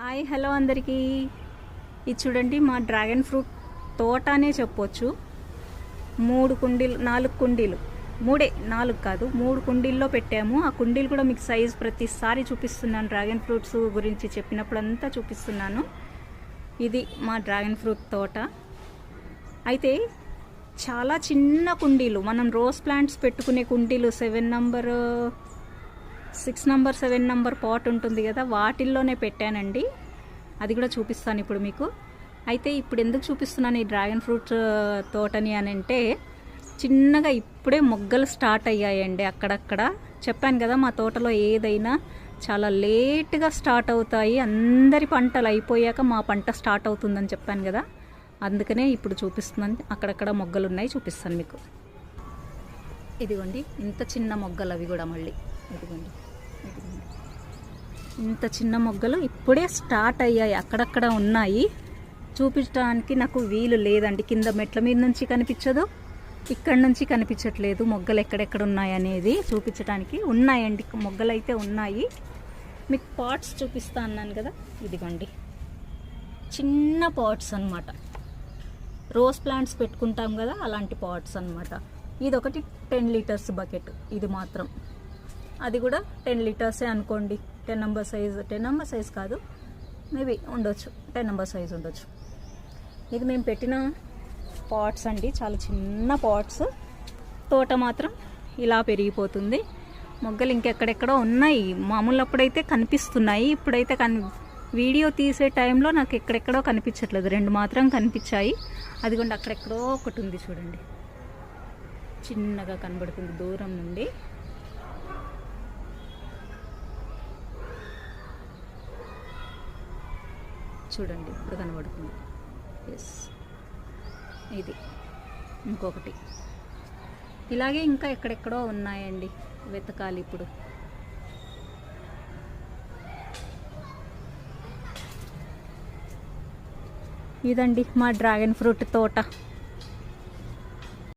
Hi hello అందరికీ. ఇది చూడండి మా డ్రాగన్ ఫ్రూట్ తోట అనే చెప్పొచ్చు. 3 కుండీలు 4 కుండీలు 4 కాదు 3 కుండీల్లో పెట్టాము. ఆ కుండీలు కూడా మీకు సైజ్ ప్రతిసారి చూపిస్తున్నాను. డ్రాగన్ ఫ్రూట్స్ గురించి చెప్పినప్పుడంతా చూపిస్తున్నాను. ఇది మా డ్రాగన్ ఫ్రూట్ తోట. అయితే చాలా చిన్న కుండీలు, మనం రోజ్ ప్లాంట్స్ పెట్టుకునే కుండీలు 7 నంబర్ 6 నంబర్ 7 నంబర్ పాట్ ఉంటుంది కదా, వాటిల్లోనే పెట్టానండి. అది కూడా చూపిస్తాను ఇప్పుడు మీకు. అయితే ఇప్పుడు ఎందుకు చూపిస్తున్నాను ఈ డ్రాగన్ ఫ్రూట్ తోటని అని అంటే, చిన్నగా ఇప్పుడే మొగ్గలు స్టార్ట్ అయ్యాయండి అక్కడక్కడ. చెప్పాను కదా మా తోటలో ఏదైనా చాలా లేట్గా స్టార్ట్ అవుతాయి. అందరి పంటలు అయిపోయాక మా పంట స్టార్ట్ అవుతుందని చెప్పాను కదా, అందుకనే ఇప్పుడు చూపిస్తున్నాను. అక్కడక్కడ మొగ్గలు ఉన్నాయి, చూపిస్తాను మీకు. ఇదిగోండి ఇంత చిన్న మొగ్గలు, అవి కూడా మళ్ళీ ఇదిగోండి ఇంత చిన్న మొగ్గలు ఇప్పుడే స్టార్ట్ అయ్యాయి. అక్కడక్కడ ఉన్నాయి, చూపించడానికి నాకు వీలు లేదండి. కింద మెట్ల మీద నుంచి కనిపించదు, ఇక్కడ నుంచి కనిపించట్లేదు మొగ్గలు ఎక్కడెక్కడ ఉన్నాయి అనేది చూపించడానికి. ఉన్నాయండి మొగ్గలు అయితే ఉన్నాయి. మీకు పాట్స్ చూపిస్తా అన్నాను కదా, ఇదిగోండి చిన్న పాట్స్ అన్నమాట. రోజ్ ప్లాంట్స్ పెట్టుకుంటాం కదా అలాంటి పాట్స్ అన్నమాట. ఇదొకటి 10 లీటర్స్ బకెట్, ఇది మాత్రం. అది కూడా 10 లీటర్సే అనుకోండి. 10 నంబర్ సైజు, 10 నంబర్ సైజ్ కాదు, మేబీ ఉండొచ్చు, 10 నంబర్ సైజ్ ఉండొచ్చు. ఇది మేము పెట్టిన పాట్స్ అండి, చాలా చిన్న పాట్స్. తోట మాత్రం ఇలా పెరిగిపోతుంది. మొగ్గలు ఇంకెక్కడెక్కడో ఉన్నాయి. మామూలు అప్పుడైతే కనిపిస్తున్నాయి, ఇప్పుడైతే వీడియో తీసే టైంలో నాకు ఎక్కడెక్కడో కనిపించట్లేదు. 2 మాత్రం కనిపించాయి. అదిగోండి అక్కడెక్కడో ఒకటి ఉంది చూడండి, చిన్నగా కనబడుతుంది దూరం నుండి. చూడండి ఇప్పుడు కనబడుతుంది. ఎస్, ఇది ఇంకొకటి. ఇలాగే ఇంకా ఎక్కడెక్కడో ఉన్నాయండి, వెతకాలి ఇప్పుడు. ఇదండి మా డ్రాగన్ ఫ్రూట్ తోట.